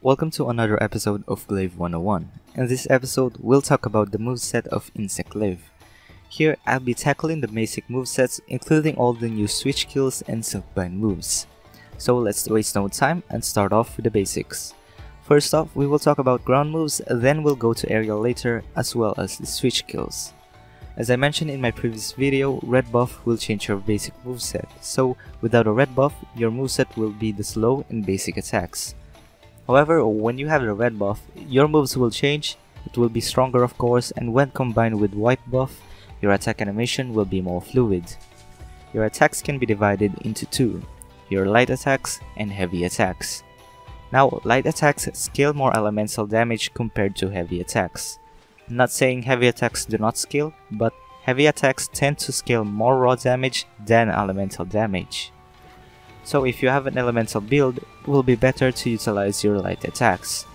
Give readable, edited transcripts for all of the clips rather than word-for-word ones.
Welcome to another episode of Glaive 101. In this episode, we'll talk about the moveset of Insect Glaive. Here, I'll be tackling the basic movesets, including all the new switch kills and Silkbind moves. So let's waste no time and start off with the basics. First off, we will talk about ground moves, then we'll go to aerial later, as well as the switch kills. As I mentioned in my previous video, red buff will change your basic moveset, so without a red buff, your moveset will be the slow and basic attacks. However, when you have the red buff, your moves will change, it will be stronger of course, and when combined with white buff, your attack animation will be more fluid. Your attacks can be divided into two, your light attacks and heavy attacks. Now, light attacks scale more elemental damage compared to heavy attacks. I'm not saying heavy attacks do not scale, but heavy attacks tend to scale more raw damage than elemental damage. So if you have an elemental build, it will be better to utilize your light attacks.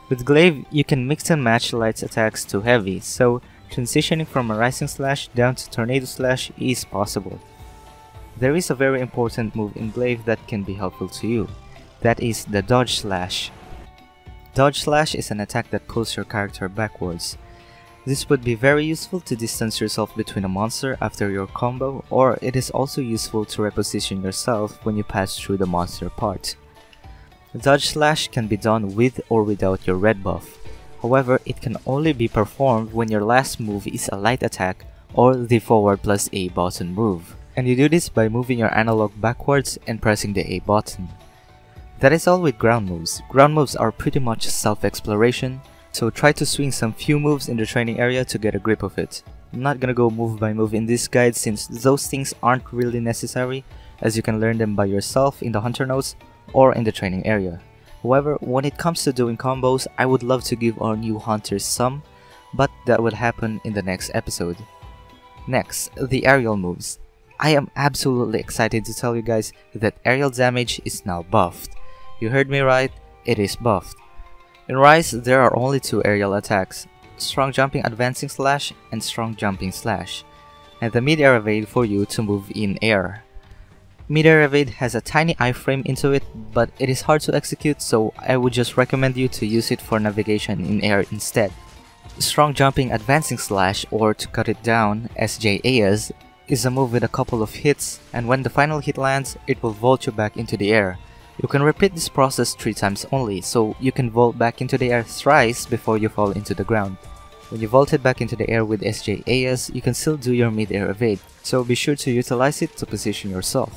With Glaive, you can mix and match light attacks to heavy, so transitioning from a Rising Slash down to Tornado Slash is possible. There is a very important move in Glaive that can be helpful to you. That is the Dodge Slash. Dodge Slash is an attack that pulls your character backwards. This would be very useful to distance yourself between a monster after your combo, or it is also useful to reposition yourself when you pass through the monster part. Dodge Slash can be done with or without your red buff. However, it can only be performed when your last move is a light attack or the forward plus A button move. And you do this by moving your analog backwards and pressing the A button. That is all with ground moves. Ground moves are pretty much self-exploration, so try to swing some few moves in the training area to get a grip of it. I'm not gonna go move by move in this guide since those things aren't really necessary, as you can learn them by yourself in the hunter notes or in the training area. However, when it comes to doing combos, I would love to give our new hunters some, but that will happen in the next episode. Next, the aerial moves. I am absolutely excited to tell you guys that aerial damage is now buffed. You heard me right, it is buffed. In Rise, there are only two aerial attacks, Strong Jumping Advancing Slash and Strong Jumping Slash, and the mid-air evade for you to move in air. Mid-air evade has a tiny iframe into it, but it is hard to execute, so I would just recommend you to use it for navigation in air instead. Strong Jumping Advancing Slash, or to cut it down, SJAS, is a move with a couple of hits, and when the final hit lands, it will vault you back into the air. You can repeat this process 3 times only, so you can vault back into the air thrice before you fall into the ground. When you vaulted back into the air with SJAS, you can still do your mid-air evade, so be sure to utilize it to position yourself.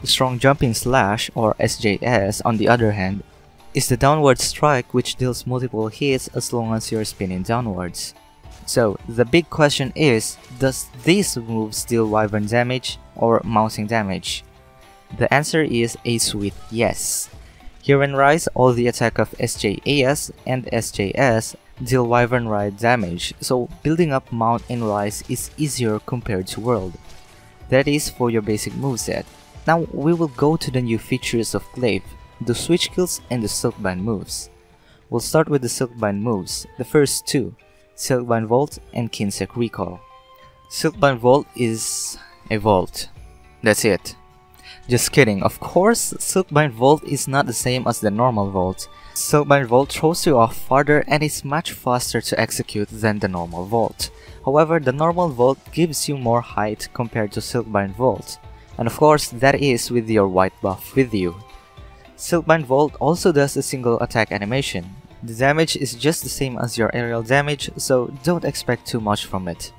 The Strong Jumping Slash, or SJS, on the other hand, is the downward strike which deals multiple hits as long as you're spinning downwards. So, the big question is, does these moves deal Wyvern damage or mounting damage? The answer is a sweet yes. Here in Rise, all the attack of SJAS and SJS deal Wyvern ride damage, so building up mount in Rise is easier compared to World. That is for your basic moveset. Now we will go to the new features of Glaive, the switch kills and the Silkbind moves. We'll start with the Silkbind moves, the first two, Silkbind Vault and Kinsect Recall. Silkbind Vault is a vault. That's it. Just kidding, of course, Silkbind Vault is not the same as the normal Vault. Silkbind Vault throws you off farther and is much faster to execute than the normal Vault. However, the normal Vault gives you more height compared to Silkbind Vault. And of course, that is with your white buff with you. Silkbind Vault also does a single attack animation. The damage is just the same as your aerial damage, so don't expect too much from it.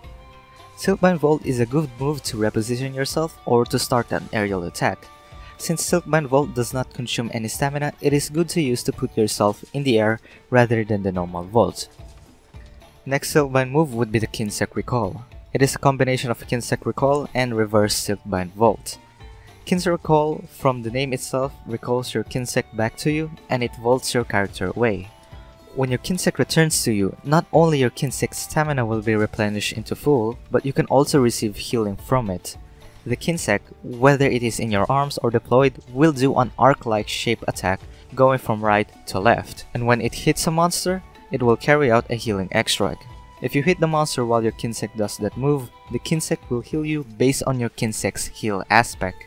Silkbind Vault is a good move to reposition yourself or to start an aerial attack. Since Silkbind Vault does not consume any stamina, it is good to use to put yourself in the air rather than the normal Vault. Next Silkbind move would be the Kinsect Recall. It is a combination of Kinsect Recall and Reverse Silkbind Vault. Kinsect Recall, from the name itself, recalls your Kinsect back to you and it vaults your character away. When your Kinsect returns to you, not only your Kinsect's stamina will be replenished into full, but you can also receive healing from it. The Kinsect, whether it is in your arms or deployed, will do an arc-like shape attack going from right to left, and when it hits a monster, it will carry out a healing extract. If you hit the monster while your Kinsect does that move, the Kinsect will heal you based on your Kinsect's heal aspect.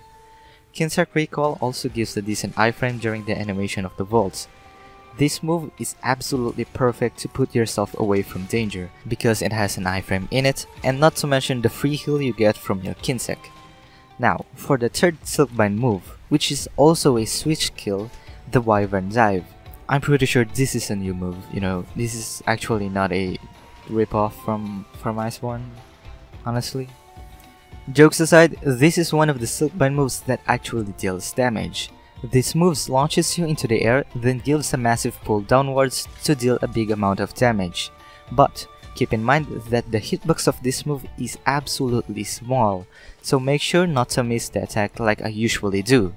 Kinsect Recall also gives a decent iframe during the animation of the vaults. This move is absolutely perfect to put yourself away from danger because it has an iframe in it, and not to mention the free heal you get from your Kinsect. Now, for the third Silkbind move, which is also a switch kill, the Wyvern Dive. I'm pretty sure this is a new move, this is actually not a ripoff from Iceborne, honestly. Jokes aside, this is one of the Silkbind moves that actually deals damage. This move launches you into the air, then gives a massive pull downwards to deal a big amount of damage. But keep in mind that the hitbox of this move is absolutely small, so make sure not to miss the attack like I usually do.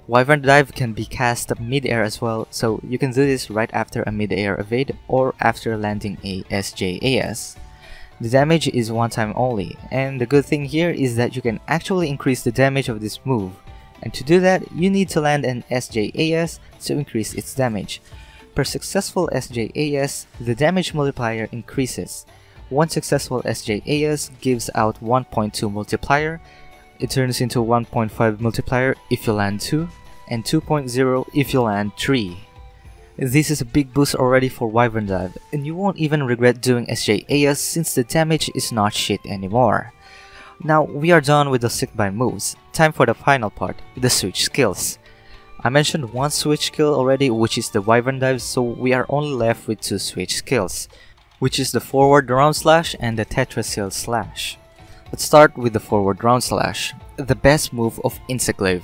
Wyvern Dive can be cast mid-air as well, so you can do this right after a mid-air evade or after landing a SJAS. The damage is one time only, and the good thing here is that you can actually increase the damage of this move. And to do that, you need to land an SJAS to increase its damage. Per successful SJAS, the damage multiplier increases. One successful SJAS gives out 1.2 multiplier, it turns into 1.5 multiplier if you land 2, and 2.0 if you land 3. This is a big boost already for Wyvern Dive, and you won't even regret doing SJAS since the damage is not shit anymore. Now we are done with the Silkbind moves, time for the final part, the switch skills. I mentioned one switch skill already, which is the Wyvern Dive, so we are only left with two switch skills, which is the forward Roundslash and the Tetraseal Slash. Let's start with the forward Roundslash, the best move of Glaive.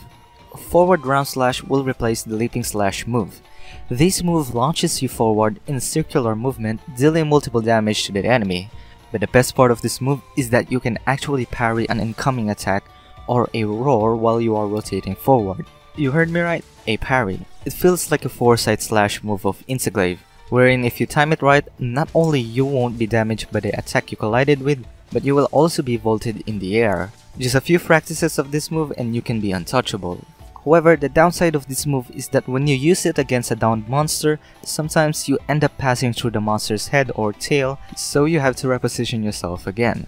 Forward Roundslash will replace the leaping slash move. This move launches you forward in circular movement, dealing multiple damage to the enemy. But the best part of this move is that you can actually parry an incoming attack or a roar while you are rotating forward. You heard me right, a parry. It feels like a foresight slash move of Glaive, wherein if you time it right, not only you won't be damaged by the attack you collided with, but you will also be vaulted in the air. Just a few practices of this move and you can be untouchable. However, the downside of this move is that when you use it against a downed monster, sometimes you end up passing through the monster's head or tail, so you have to reposition yourself again.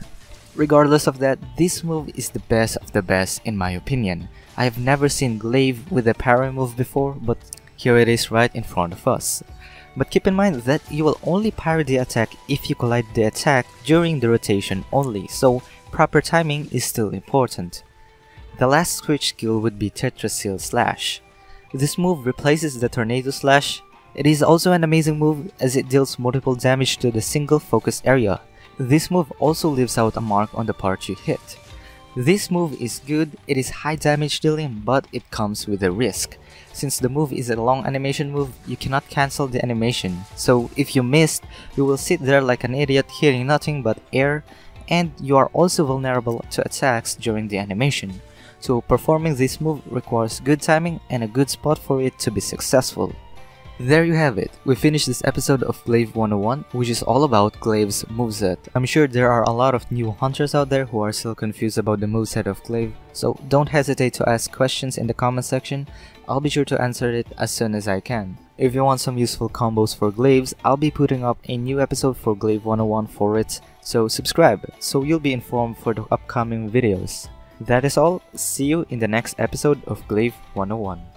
Regardless of that, this move is the best of the best in my opinion. I have never seen Glaive with a parry move before, but here it is right in front of us. But keep in mind that you will only parry the attack if you collide the attack during the rotation only, so proper timing is still important. The last switch skill would be Tetraseal Slash. This move replaces the Tornado Slash. It is also an amazing move as it deals multiple damage to the single focus area. This move also leaves out a mark on the part you hit. This move is good, it is high damage dealing, but it comes with a risk. Since the move is a long animation move, you cannot cancel the animation, so if you missed, you will sit there like an idiot hearing nothing but air, and you are also vulnerable to attacks during the animation. So performing this move requires good timing and a good spot for it to be successful. There you have it, we finished this episode of Glaive 101, which is all about Glaive's moveset. I'm sure there are a lot of new hunters out there who are still confused about the moveset of Glaive, so don't hesitate to ask questions in the comment section. I'll be sure to answer it as soon as I can. If you want some useful combos for Glaives, I'll be putting up a new episode for Glaive 101 for it, so subscribe so you'll be informed for the upcoming videos. That is all, see you in the next episode of Glaive 101.